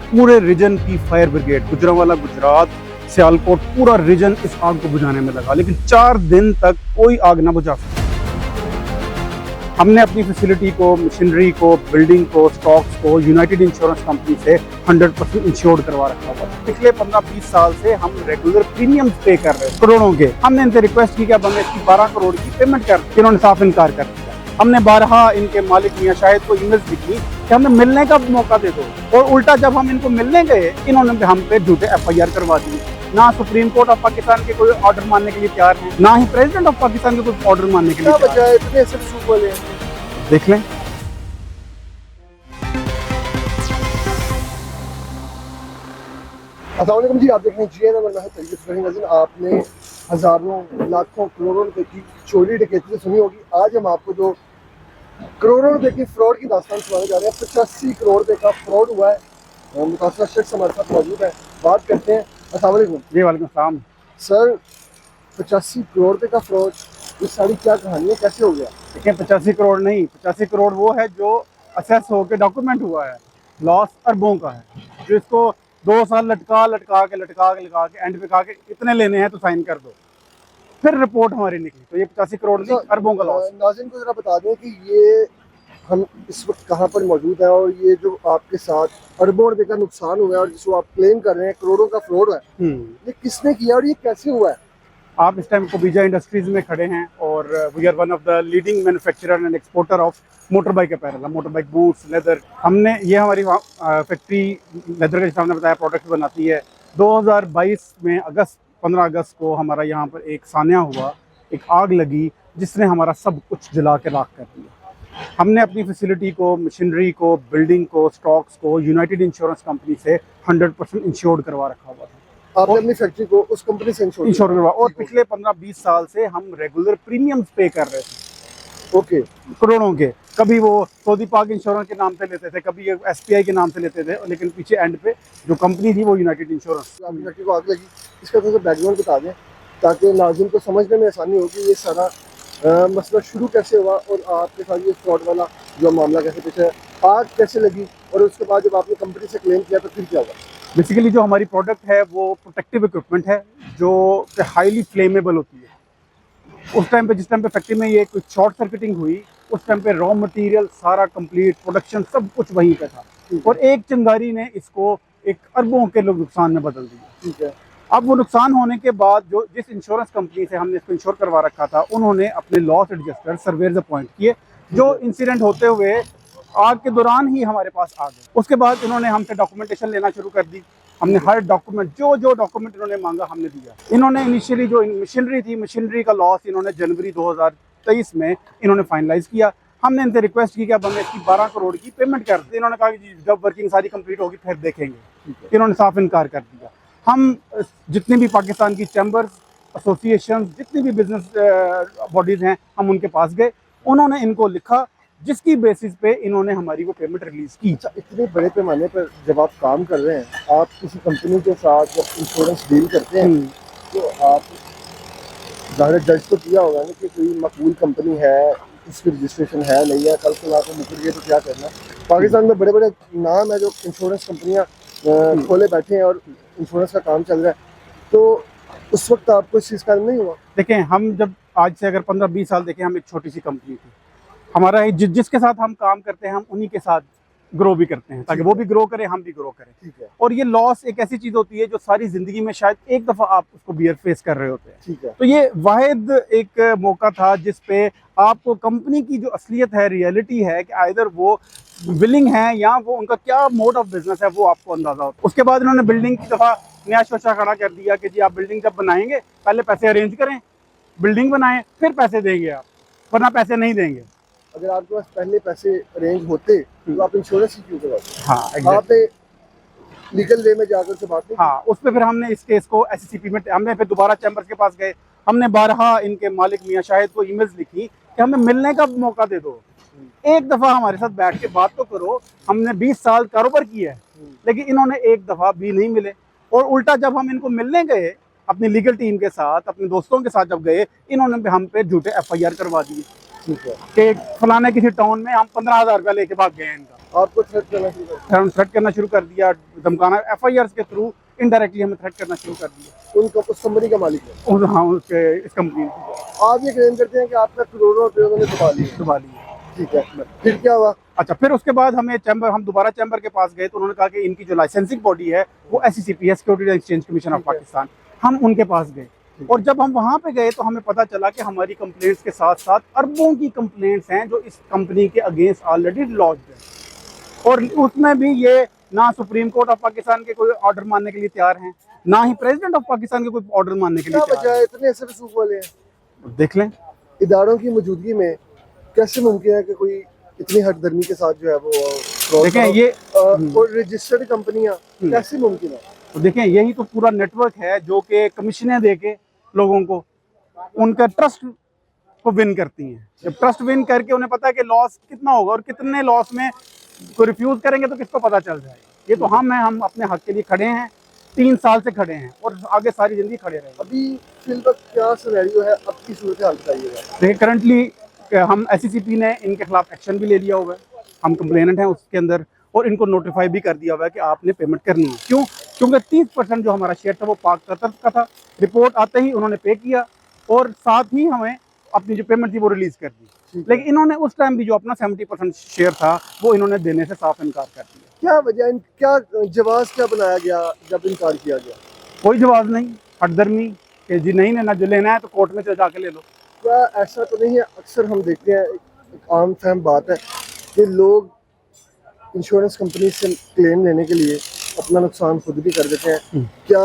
पूरे रीजन की fire brigade, Gujranwala, Gujarat, Sialkot, पूरा रीजन इस आग को बुझाने में लगा, लेकिन 4 दिन तक कोई आग ना बुझा सका। हमने अपनी फैसिलिटी को, मशीनरी को, बिल्डिंग को, स्टॉक्स को यूनाइटेड इंश्योरेंस कंपनी से 100% इंश्योर्ड करवा रखा हुआ था। पिछले 15-20 साल से हम रेगुलर प्रीमियम पे कर रहे हैं, करोड़ों के। हमने इनसे रिक्वेस्ट की कि अब हमें इसकी 12 करोड़ की पेमेंट कर, इन्होंने साफ इनकार कर दिया। हमने बारहा इनके मालिक मियां शाहिद को ईमेल्स लिखी कि हमें मिलने का मौका दे दो, और उल्टा जब हम इनको मिलने गए, इन्होंने हम पे झूठे FIR करवा दिए। ना सुप्रीम कोर्ट ऑफ पाकिस्तान के कोई ऑर्डर मानने के लिए तैयार है, ना ही प्रेसिडेंट ऑफ पाकिस्तान के कोई ऑर्डर मानने के लिए तैयार है। इतने सिर्फ सूप वाले हैं। देख लें। अस्सलाम जी, आप देख रहे हैं GNM और मैं हूं तरीक़त फ़हीम नाज़रीन। आपने हज़ारों लाखों करोड़ों रुपए की चोरी डकैती तो सुनी होगी। आज हम आपको जो करोड़ों रुपए की फ्रॉड की दास्तान सुनाने जा रहे हैं। 85 करोड़ रुपए का फ्रॉड हुआ है। मुतासिर शख्स हमारे साथ मौजूद है, बात करते हैं। अस्सलाम वालेकुम जी वालेकुम सलाम। सर, 85 करोड़ रुपए का फ्रॉड, ये सारी क्या कहानी है, कैसे हो गया? देखिए, 85 करोड़ नहीं, 85 करोड़ वो है जो असेस होकर डॉक्यूमेंट हुआ है। लॉस अरबों का है, जो इसको 2 साल लटका के एंड पे कहा के इतने लेने हैं तो साइन कर दो, फिर रिपोर्ट हमारी निकली, तो ये 85 करोड़ नहीं, अरबों का लॉस। नाज़रीन को जरा बता दें कि ये हम इस वक्त कहाँ पर मौजूद हैं, और ये जो आपके साथ अरबों रुपए का नुकसान हुआ है और जिसको आप क्लेम कर रहे हैं करोड़ों का फ्रॉड है, ये किसने किया और ये कैसे हुआ है? आप इस टाइम कोबिजा इंडस्ट्रीज में खड़े हैं, और we are one of the leading manufacturer and exporter of motor bike apparel, motor bike boots, leather. हमने ये हमारी फैक्ट्री लेदर का, जैसे हमने बताया, प्रोडक्ट बनाती है। 2022 में 15 अगस्त को हमारा यहाँ पर एक सान्या हुआ, एक आग लगी जिसने हमारा सब कुछ जला के राख कर दिया। हमने अपनी फैसिलिटी को, मशीनरी को, बिल्डिंग को, स्टॉक्स को यूनाइटेड इंश्योरेंस कंपनी से 100% इंश्योर्ड करवा रखा हुआ था। आपने अपनी फैक्ट्री को उस कंपनी से इंश्योर करवा, और पिछले 15-20 साल से हम रेगुलर प्रीमियम्स पे कर रहे थे। ओके, करोड़ों के। कभी वो सऊदी पाक इंश्योरेंस के नाम से लेते थे, कभी SPI के नाम से लेते थे, लेकिन पीछे एंड पे जो कंपनी थी वो यूनाइटेड इंश्योरेंस। आपकी फैक्ट्री को आग लगी, इसका थोड़ा सा बैकग्राउंड बता दें ताकि नाज़रीन को समझने में आसानी हो कि ये सारा मसला शुरू कैसे हुआ और आपके साथ ये फ्रॉड वाला जो मामला कैसे पीछे है, आग कैसे लगी, और उसके बाद जब आपने कंपनी से क्लेम किया तो फिर क्या हुआ? बेसिकली जो हमारी प्रोडक्ट है वो प्रोटेक्टिव इक्विपमेंट है, जो हाईली फ्लेमेबल होती है। उस टाइम पे, जिस टाइम पे फैक्ट्री में ये कुछ शॉर्ट सर्किटिंग हुई, उस टाइम पे रॉ मटेरियल सारा कंप्लीट, प्रोडक्शन सब कुछ वहीं पे था, और एक चिंगारी ने इसको एक अरबों के लोग नुकसान में बदल दिया। ठीक है। अब वो नुकसान होने के बाद जो जिस इंश्योरेंस कंपनी से हमने इसको इंश्योर करवा रखा था, उन्होंने अपने लॉस एडजस्टर सर्वेयर्स अपॉइंट किए, जो इंसिडेंट होते हुए आग के दौरान ही हमारे पास आ गए। उसके बाद इन्होंने हमसे डॉक्यूमेंटेशन लेना शुरू कर दी। हमने हर डॉक्यूमेंट, जो डॉक्यूमेंट इन्होंने मांगा हमने दिया। इन्होंने इनिशियली जो मशीनरी थी, मशीनरी का लॉस इन्होंने जनवरी 2023 में इन्होंने फाइनलाइज किया। हमने इनसे रिक्वेस्ट की कि अब हमें इसकी 12 करोड़ की पेमेंट कर दें। इन्होंने कहा कि जब वर्किंग सारी कंप्लीट होगी फिर देखेंगे। इन्होंने साफ इनकार कर दिया। हम जितनी भी पाकिस्तान की चैम्बर्स, एसोसिएशन, जितनी भी बिजनेस बॉडीज़ हैं, हम उनके पास गए। उन्होंने इनको लिखा, जिसकी बेसिस पे इन्होंने हमारी वो पेमेंट रिलीज़ की। अच्छा, इतने बड़े पैमाने पर जब आप काम कर रहे हैं, आप किसी कंपनी के साथ जब इंश्योरेंस डील करते हैं तो आप ज़ाहिर जज तो किया होगा ना कि कोई मकबूल कंपनी है, उसकी रजिस्ट्रेशन है नहीं है, कल को ना को मुकर गए तो क्या करना। पाकिस्तान में बड़े बड़े नाम है जो इंश्योरेंस कंपनियाँ खोले बैठे हैं और इंश्योरेंस का काम चल रहा है, तो उस वक्त आपको इस चीज़ का नहीं हुआ? देखें, हम जब आज से अगर 15-20 साल देखें, हम एक छोटी सी कंपनी थी। हमारा जिसके साथ हम काम करते हैं, हम उन्हीं के साथ ग्रो भी करते हैं, ताकि वो भी ग्रो करें, हम भी ग्रो करें। ठीक है। और ये लॉस एक ऐसी चीज़ होती है जो सारी ज़िंदगी में शायद एक दफ़ा आप उसको बियर फेस कर रहे होते हैं। ठीक है। तो ये वाहिद एक मौका था जिस पे आपको कंपनी की जो असलियत है, रियलिटी है, कि आइदर वो विलिंग है या वो उनका क्या मोड ऑफ बिजनेस है, वो आपको अंदाजा होता है। उसके बाद इन्होंने बिल्डिंग की दफ़ा नया शोशा खड़ा कर दिया कि जी आप बिल्डिंग जब बनाएंगे पहले पैसे अरेंज करें, बिल्डिंग बनाएं, फिर पैसे देंगे आप, वरना पैसे नहीं देंगे। अगर आपके पास पहले पैसे अरेंज होते तो आप इंश्योरेंस ही क्यों करवाते? हाँ, exactly. आपने लीगल वे में जाकर से बात नहीं? हाँ, उस पर फिर हमने इस केस को SCP में, हमने फिर दोबारा चैम्बर्स के पास गए। हमने बारहा इनके मालिक मियां शाहिद को ईमेल्स लिखी कि हमें मिलने का मौका दे दो, एक दफ़ा हमारे साथ बैठ के बात तो करो। हमने 20 साल कारोबार किया है, लेकिन इन्होंने एक दफ़ा भी नहीं मिले। और उल्टा जब हम इनको मिलने गए अपनी लीगल टीम के साथ, अपने दोस्तों के साथ जब गए, इन्होंने हम पे झूठे FIR करवा दिए। ठीक है। कि फलाने किसी टाउन में हम 15,000 रुपया लेके भाग गए हैं इनका। आपको थ्रेट करना शुरू कर फिर हम थ्रेट करना शुरू कर दिया, धमकाना, FIRs के थ्रू इनडायरेक्टली हमें थ्रेट करना शुरू कर दिया। दिया? उस कंपनी का मालिक है? हाँ, उसके इस कंपनी ने आप ये क्लेम करते हैं कि आपने करोड़ों रुपए उन्होंने डुबा लिए। ठीक है, फिर क्या हुआ? अच्छा, फिर उसके बाद हम दोबारा चैम्बर के पास गए तो उन्होंने कहा कि इनकी जो लाइसेंसिंग बॉडी है वो SECP है, securities and exchange commission of Pakistan. हम उनके पास गए और जब हम वहां पे गए तो हमें पता चला कि हमारी कंप्लेंट्स के साथ साथ अरबों की कंप्लेंट्स हैं जो इस कंपनी के अगेंस्ट ऑलरेडी लॉन्च्ड है, और उसमें भी ये ना सुप्रीम कोर्ट ऑफ पाकिस्तान के कोई ऑर्डर मानने के लिए तैयार हैं, ना ही प्रेसिडेंट ऑफ पाकिस्तान के कोई ऑर्डर मानने के लिए क्या तैयार वजह है? इतने असर रसूख वाले हैं, हैं। देख लें, इदारों की मौजूदगी में कैसे मुमकिन है कि कोई इतनी हटदर्मी के साथ जो है वो देखें ये और रजिस्टर्ड कंपनियां कैसे मुमकिन है? तो देखें यही तो पूरा नेटवर्क है जो कि कमीशनें दे के लोगों को उनका ट्रस्ट को विन करती हैं। जब ट्रस्ट विन करके उन्हें पता है कि लॉस कितना होगा और कितने लॉस में को रिफ्यूज करेंगे तो किसको पता चल जाए। ये तो हम अपने हक के लिए खड़े हैं, 3 साल से खड़े हैं और आगे सारी जिंदगी खड़े रहेंगे। अभी फिलहाल क्या सिनेरियो है, अब की सूरत हाल बताइएगा। देखिए करंटली हम SECP ने इनके खिलाफ एक्शन भी ले लिया हुआ है, हम कंप्लेनेंट हैं उसके अंदर, और इनको नोटिफाई भी कर दिया हुआ है कि आपने पेमेंट करनी है। क्यों? क्योंकि 30% जो हमारा शेयर था वो पाक कतर का था। रिपोर्ट आते ही उन्होंने पे किया और साथ ही हमें अपनी जो पेमेंट थी वो रिलीज कर दी, लेकिन इन्होंने उस टाइम भी जो अपना 70% शेयर था वो इन्होंने देने से साफ इनकार कर दिया। क्या वजह, क्या जवाब क्या बनाया गया जब इनकार किया गया? कोई जवाब नहीं, हटदर्मी कि जी नहीं लेना, जो लेना है तो कोर्ट में चले जाके ले लो। क्या ऐसा तो नहीं है, अक्सर हम देखते हैं, एक आम फहम बात है कि लोग इंश्योरेंस कंपनी से क्लेम लेने के लिए अपना नुकसान खुद भी कर देते हैं। क्या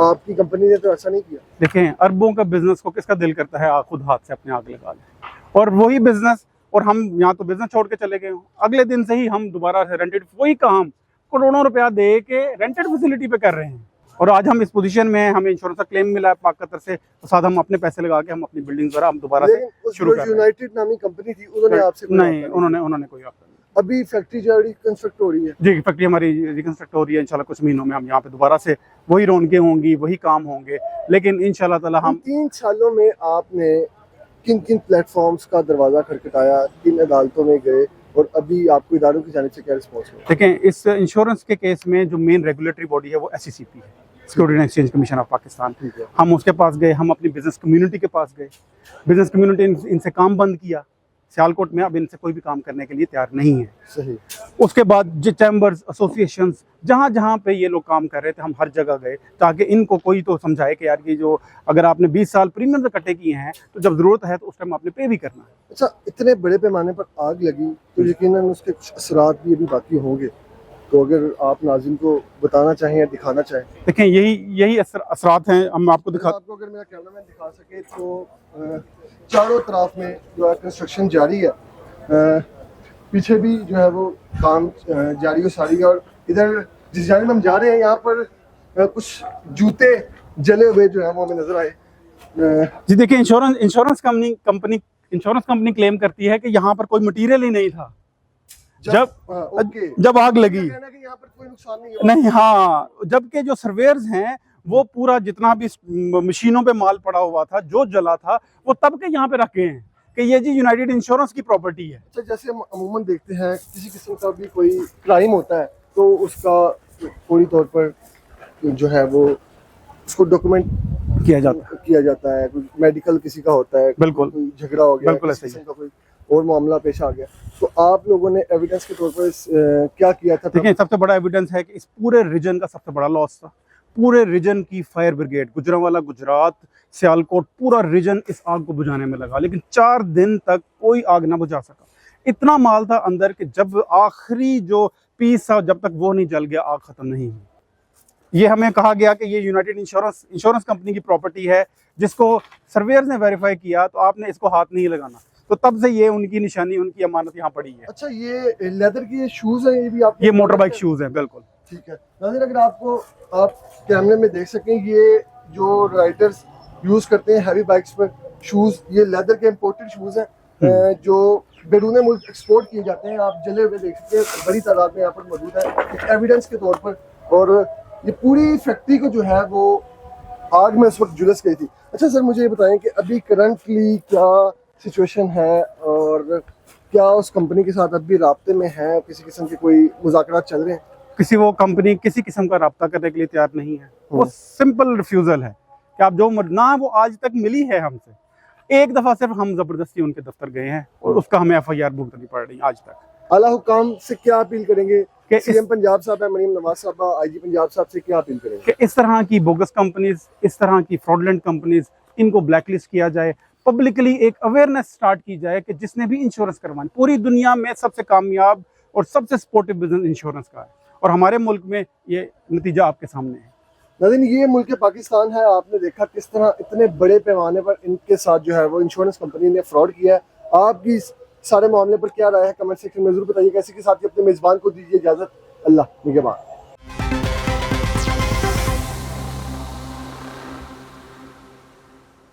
आपकी कंपनी ने तो ऐसा नहीं किया? देखें अरबों का बिजनेस को किसका दिल करता है खुद हाथ से अपने आग लगा ले, और वही बिजनेस, और हम यहाँ तो बिजनेस छोड़ के चले गए, अगले दिन से ही हम दोबारा रेंटेड वही काम करोड़ों रुपया दे के रेंटेड फैसिलिटी पे कर रहे हैं, और आज हम इस पोजीशन में, हमें इंश्योरेंस का क्लेम मिला है पाक कतर से, तो साथ हम अपने पैसे लगा के हम अपनी बिल्डिंग वगैरह हम दोबारा से शुरू कर रहे हैं। यूनाइटेड नामी कंपनी थी, उन्होंने आपसे नहीं, उन्होंने कोई ऑफर नहीं। अभी फैक्ट्री जो रिकंस्ट्रक्ट हो रही है? जी, फैक्ट्री हमारी रिकंस्ट्रक्ट हो रही है, इंशाल्लाह कुछ महीनों में हम यहाँ पे दोबारा से वही रौनकें होंगी, वही काम होंगे, लेकिन इंशाल्लाह ताला हम 3 सालों में आपने किन किन प्लेटफॉर्म्स का दरवाजा खटखटाया, किन अदालतों में गए, और अभी आपको इदारों की जानिब से क्या रिस्पॉन्स है? देखें इस इंश्योरेंस के केस में जो मेन रेगुलेटरी बॉडी है वो SECP है, securities and exchange commission of Pakistan. हम उसके पास गए, हम अपनी बिजनेस कम्युनिटी के पास गए, बिजनेस कम्युनिटी इनसे काम बंद किया, सियालकोट में अब इनसे कोई भी काम करने के लिए तैयार नहीं है। सही। उसके बाद जो चैम्बर्स, एसोसिएशंस, जहाँ जहाँ पे ये लोग काम कर रहे थे हम हर जगह गए ताकि इनको कोई तो समझाए कि यार ये जो अगर आपने 20 साल प्रीमियम से इकट्ठे किए हैं तो जब ज़रूरत है तो उस टाइम आपने पे भी करना है। अच्छा, इतने बड़े पैमाने पर आग लगी तो यकीनन उसके कुछ असरात भी अभी बाकी होंगे, तो अगर आप नाज़रीन को बताना चाहें या दिखाना चाहें। देखें यही असरात हैं, हम आपको दिखा, आपको अगर मेरा कैमरामैन दिखा सके तो चारों तरफ में जो है कंस्ट्रक्शन जारी है, पीछे भी जो है वो काम जारी हो सारी है, और इधर जिस जानिब हम जा रहे हैं यहाँ पर कुछ जूते जले हुए जो है वो हमें नजर आए। जी देखिए इंश्योरेंस कंपनी क्लेम करती है कि यहाँ पर कोई मटेरियल ही नहीं था जब आग लगी। यहाँ पर कोई नुकसान नहीं हुआ। नहीं, हाँ, जबकि जो सर्वेयर्स हैं वो पूरा जितना भी मशीनों पे माल पड़ा हुआ था, जो जला था, वो तब के यहाँ पे रखे हैं कि ये जी यूनाइटेड इंश्योरेंस की प्रॉपर्टी है। अच्छा, जैसे हम अमूमन देखते हैं किसी किस्म का भी कोई क्राइम होता है तो उसका फौरी तौर पर जो है वो उसको डॉक्यूमेंट किया जाता है, कोई मेडिकल किसी का होता है, बिल्कुल कोई झगड़ा हो गया, बिल्कुल किसी किस्म का कोई और मामला पेश आ गया, तो आप लोगों ने एविडेंस के तौर पर क्या किया था? देखिए सबसे बड़ा एविडेंस है कि इस पूरे रीजन का सबसे बड़ा लॉस था, पूरे रीजन की फायर ब्रिगेड, गुजरांवाला, गुजरात, सियालकोट, पूरा रीजन इस आग को बुझाने में लगा, लेकिन 4 दिन तक कोई आग ना बुझा सका। इतना माल था अंदर कि जब आखिरी जो पीस था, जब तक वो नहीं जल गया आग खत्म नहीं हुई। ये हमें कहा गया कि ये यूनाइटेड इंश्योरेंस कंपनी की प्रॉपर्टी है, जिसको सर्वेयर्स ने वेरीफाई किया, तो आपने इसको हाथ नहीं लगाना। तो तब से ये उनकी निशानी, उनकी अमानत यहाँ पड़ी है। अच्छा, ये लेदर की शूज है, ये भी आप? ये मोटर बाइक शूज है, बिल्कुल ठीक है। नाज़रीन, अगर आप कैमरे में देख सकें, ये जो राइडर्स यूज करते हैं हैवी बाइक्स पर शूज, ये लेदर के इंपोर्टेड शूज हैं जो बैरून मुल्क एक्सपोर्ट किए जाते हैं। आप जले हुए देख सकते हैं, बड़ी तादाद में यहाँ पर मौजूद है एक एविडेंस के तौर पर, और ये पूरी फैक्ट्री को जो है वो आग में उस वक्त झुलस गई थी। अच्छा सर, मुझे ये बताएं कि अभी करंटली क्या सिचुएशन है और क्या उस कंपनी के साथ अभी राब्ते में है, किसी किस्म के कोई मुज़ाकरात चल रहे हैं? किसी वो कंपनी किसी किस्म का रब्ता करने के लिए तैयार नहीं है। वो सिंपल रिफ्यूजल है कि आप जो ना वो आज तक मिली है हमसे। एक दफा सिर्फ हम जबरदस्ती उनके दफ्तर गए हैं और उसका हमें FIR भुगतनी पड़ रही आज तक। आला हुकाम से क्या अपील करेंगे कि सीएम पंजाब साहब है मरीम नवाज साहब, IG पंजाब साहब से क्या अपील करेंगे? कि इस तरह की बोगस कंपनीज, इस तरह की फ्रॉडलेंट कंपनीज, इनको ब्लैकलिस्ट किया जाए, पब्लिकली एक अवेयरनेस स्टार्ट की जाए कि जिसने भी इंश्योरेंस करवानी, पूरी दुनिया में सबसे कामयाब और सबसे सपोर्टिव बिजनेस इंश्योरेंस का है और हमारे मुल्क में ये नतीजा आपके सामने है। नाज़रीन, ये मुल्क पाकिस्तान है। आपने देखा किस तरह इतने बड़े पैमाने पर इनके साथ जो है वो इंश्योरेंस कंपनी ने फ्रॉड किया है। आपकी इस सारे मामले पर क्या राय है, कमेंट सेक्शन में जरूर बताइएगा। इसी के साथ ही अपने मेजबान को दीजिए इजाजत। अल्लाह निगहबान।